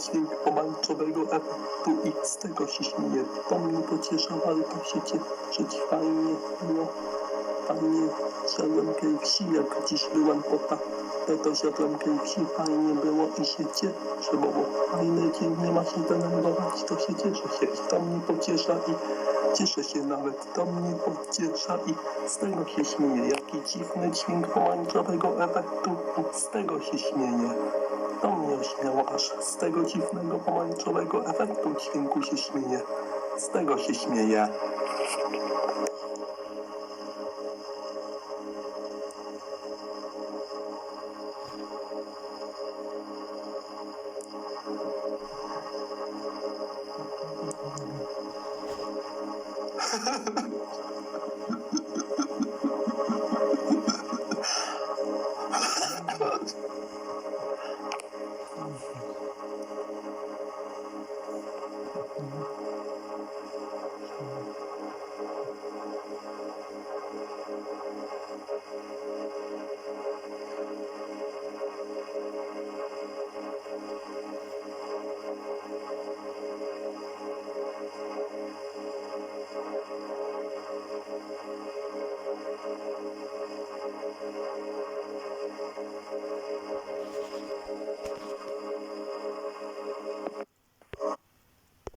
dźwięk pomarańczowego efektu i z tego się śmieje. To mnie pociesza, warto się cieszyć, fajnie było. Fajnie zjadłem KFC, jak dziś byłem po to zjadłem KFC, fajnie było i się cieszę, bo fajny dzień, nie ma się denerwować, to się cieszę się i to mnie pociesza i cieszę się nawet, to mnie pociesza i z tego się śmieję. Jaki dziwny dźwięk pomarańczowego efektu i z tego się śmieję. To mnie ośmiało, aż z tego dziwnego pomarańczowego efektu dźwięku się śmieję. Z tego się śmieję.